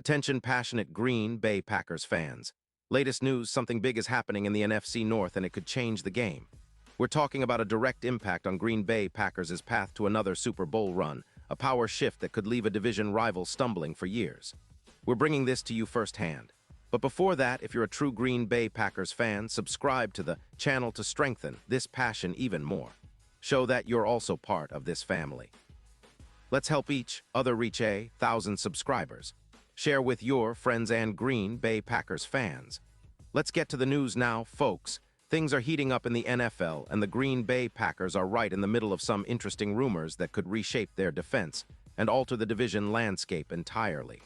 Attention passionate Green Bay Packers fans. Latest news, something big is happening in the NFC North and it could change the game. We're talking about a direct impact on Green Bay Packers' path to another Super Bowl run, a power shift that could leave a division rival stumbling for years. We're bringing this to you firsthand. But before that, if you're a true Green Bay Packers fan, subscribe to the channel to strengthen this passion even more. Show that you're also part of this family. Let's help each other reach 1,000 subscribers. Share with your friends and Green Bay Packers fans. Let's get to the news now, folks. Things are heating up in the NFL, and the Green Bay Packers are right in the middle of some interesting rumors that could reshape their defense and alter the division landscape entirely.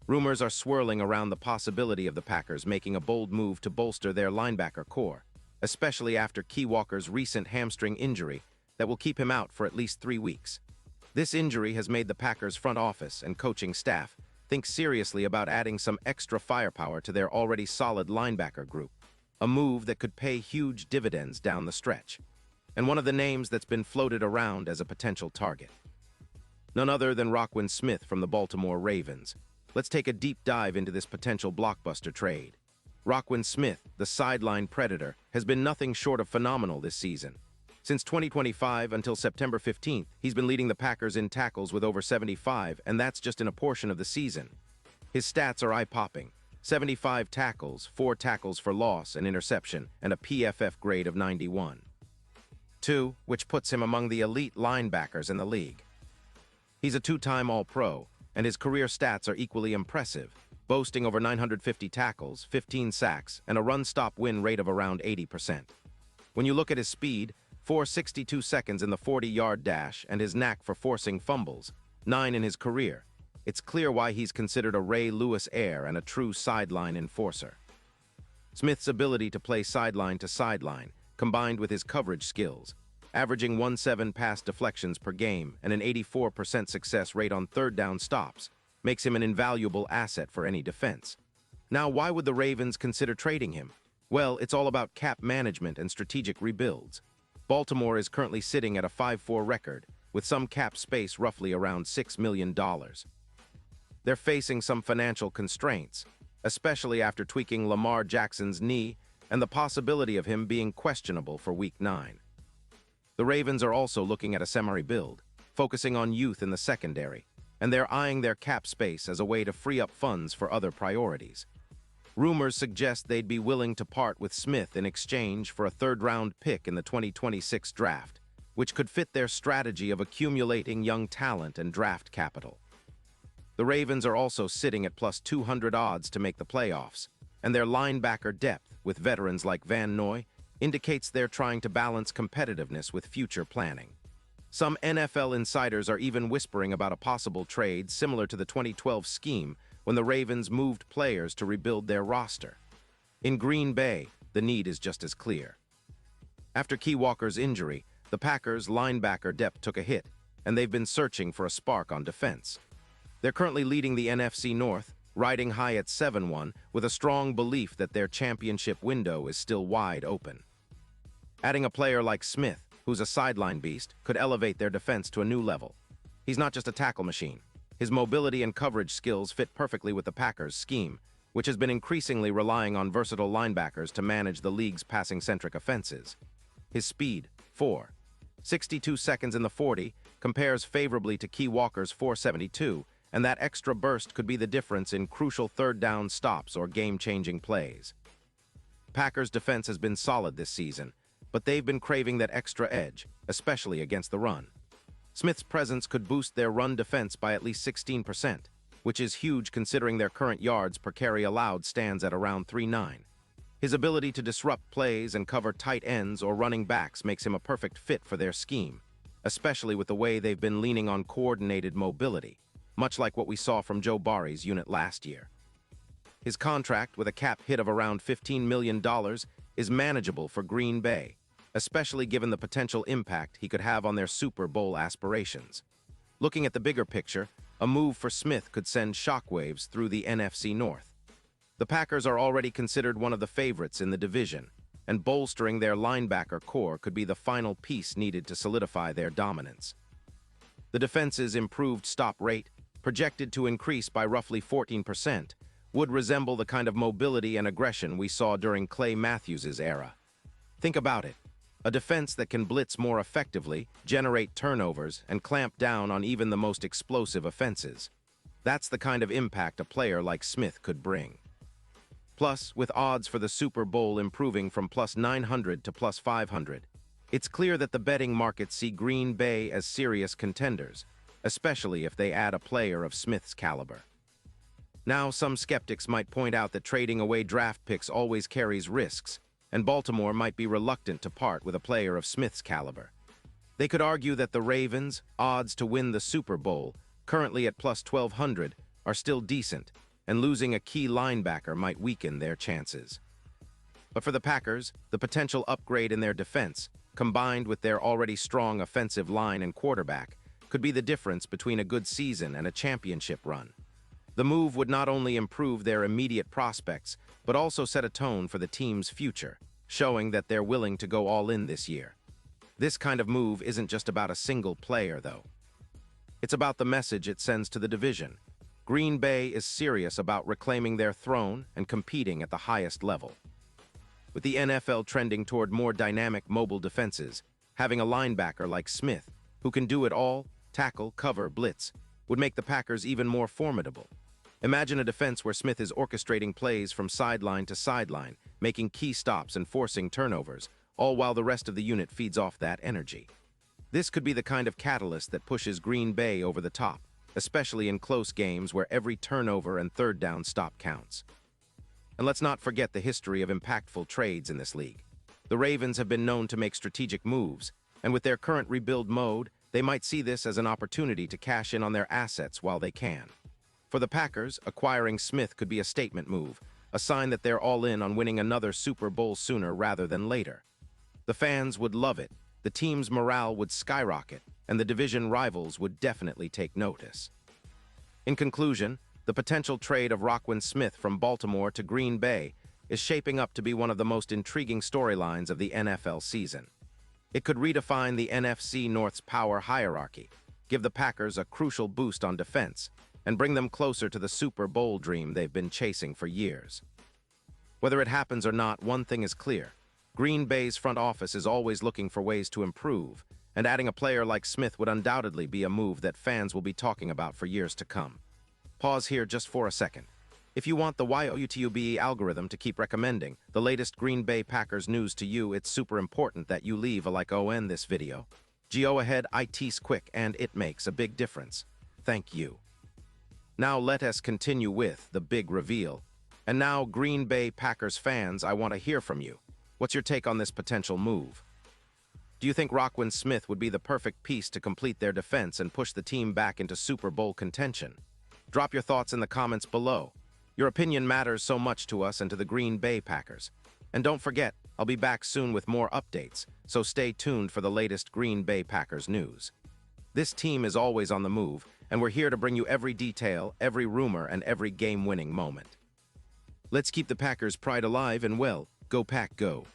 Rumors are swirling around the possibility of the Packers making a bold move to bolster their linebacker core, especially after Key Walker's recent hamstring injury that will keep him out for at least 3 weeks. This injury has made the Packers front office and coaching staff think seriously about adding some extra firepower to their already solid linebacker group, a move that could pay huge dividends down the stretch, and one of the names that's been floated around as a potential target. None other than Roquan Smith from the Baltimore Ravens. Let's take a deep dive into this potential blockbuster trade. Roquan Smith, the sideline predator, has been nothing short of phenomenal this season. Since 2025 until September 15th, he's been leading the Packers in tackles with over 75, and that's just in a portion of the season. His stats are eye-popping. 75 tackles, 4 tackles for loss and interception, and a PFF grade of 91. 2, which puts him among the elite linebackers in the league. He's a 2-time All-Pro, and his career stats are equally impressive, boasting over 950 tackles, 15 sacks, and a run-stop win rate of around 80%. When you look at his speed, 4.62 seconds in the 40-yard dash, and his knack for forcing fumbles, 9 in his career, it's clear why he's considered a Ray Lewis heir and a true sideline enforcer. Smith's ability to play sideline to sideline, combined with his coverage skills, averaging 1.7 pass deflections per game and an 84% success rate on third down stops, makes him an invaluable asset for any defense. Now, why would the Ravens consider trading him? Well, it's all about cap management and strategic rebuilds. Baltimore is currently sitting at a 5-4 record, with some cap space roughly around $6 million. They're facing some financial constraints, especially after tweaking Lamar Jackson's knee and the possibility of him being questionable for Week 9. The Ravens are also looking at a semi-rebuild, focusing on youth in the secondary, and they're eyeing their cap space as a way to free up funds for other priorities. Rumors suggest they'd be willing to part with Smith in exchange for a third-round pick in the 2026 draft, which could fit their strategy of accumulating young talent and draft capital. The Ravens are also sitting at plus 200 odds to make the playoffs, and their linebacker depth, with veterans like Van Noy, indicates they're trying to balance competitiveness with future planning. Some NFL insiders are even whispering about a possible trade similar to the 2012 scheme when the Ravens moved players to rebuild their roster. In Green Bay, the need is just as clear. After Key Walker's injury, the Packers' linebacker depth took a hit, and they've been searching for a spark on defense. They're currently leading the NFC North, riding high at 7-1, with a strong belief that their championship window is still wide open. Adding a player like Smith, who's a sideline beast, could elevate their defense to a new level. He's not just a tackle machine. His mobility and coverage skills fit perfectly with the Packers' scheme, which has been increasingly relying on versatile linebackers to manage the league's passing-centric offenses. His speed, 4.62 seconds in the 40, compares favorably to Key Walker's 4.72, and that extra burst could be the difference in crucial third-down stops or game-changing plays. Packers' defense has been solid this season, but they've been craving that extra edge, especially against the run. Smith's presence could boost their run defense by at least 16%, which is huge considering their current yards per carry allowed stands at around 3.9. His ability to disrupt plays and cover tight ends or running backs makes him a perfect fit for their scheme, especially with the way they've been leaning on coordinated mobility, much like what we saw from Joe Barry's unit last year. His contract, with a cap hit of around $15 million, is manageable for Green Bay, especially given the potential impact he could have on their Super Bowl aspirations. Looking at the bigger picture, a move for Smith could send shockwaves through the NFC North. The Packers are already considered one of the favorites in the division, and bolstering their linebacker core could be the final piece needed to solidify their dominance. The defense's improved stop rate, projected to increase by roughly 14%, would resemble the kind of mobility and aggression we saw during Clay Matthews' era. Think about it. A defense that can blitz more effectively, generate turnovers, and clamp down on even the most explosive offenses. That's the kind of impact a player like Smith could bring. Plus, with odds for the Super Bowl improving from plus 900 to plus 500, it's clear that the betting markets see Green Bay as serious contenders, especially if they add a player of Smith's caliber. Now, some skeptics might point out that trading away draft picks always carries risks, and Baltimore might be reluctant to part with a player of Smith's caliber. They could argue that the Ravens' odds to win the Super Bowl, currently at plus 1,200, are still decent, and losing a key linebacker might weaken their chances. But for the Packers, the potential upgrade in their defense, combined with their already strong offensive line and quarterback, could be the difference between a good season and a championship run. The move would not only improve their immediate prospects, but also set a tone for the team's future, showing that they're willing to go all in this year. This kind of move isn't just about a single player, though. It's about the message it sends to the division. Green Bay is serious about reclaiming their throne and competing at the highest level. With the NFL trending toward more dynamic mobile defenses, having a linebacker like Smith, who can do it all, tackle, cover, blitz, would make the Packers even more formidable. Imagine a defense where Smith is orchestrating plays from sideline to sideline, making key stops and forcing turnovers, all while the rest of the unit feeds off that energy. This could be the kind of catalyst that pushes Green Bay over the top, especially in close games where every turnover and third down stop counts. And let's not forget the history of impactful trades in this league. The Ravens have been known to make strategic moves, and with their current rebuild mode, they might see this as an opportunity to cash in on their assets while they can. For the Packers, acquiring Smith could be a statement move, a sign that they're all in on winning another Super Bowl sooner rather than later. The fans would love it, the team's morale would skyrocket, and the division rivals would definitely take notice. In conclusion, the potential trade of Roquan Smith from Baltimore to Green Bay is shaping up to be one of the most intriguing storylines of the NFL season. It could redefine the NFC North's power hierarchy, give the Packers a crucial boost on defense, and bring them closer to the Super Bowl dream they've been chasing for years. Whether it happens or not, one thing is clear. Green Bay's front office is always looking for ways to improve, and adding a player like Smith would undoubtedly be a move that fans will be talking about for years to come. Pause here just for a second. If you want the YouTube algorithm to keep recommending the latest Green Bay Packers news to you, it's super important that you leave a like on this video. Go ahead, it's quick and it makes a big difference. Thank you. Now let us continue with the big reveal. And now, Green Bay Packers fans, I want to hear from you. What's your take on this potential move? Do you think Roquan Smith would be the perfect piece to complete their defense and push the team back into Super Bowl contention? Drop your thoughts in the comments below. Your opinion matters so much to us and to the Green Bay Packers. And don't forget, I'll be back soon with more updates, so stay tuned for the latest Green Bay Packers news. This team is always on the move, and we're here to bring you every detail, every rumor, and every game-winning moment. Let's keep the Packers' pride alive and well, go Pack, go!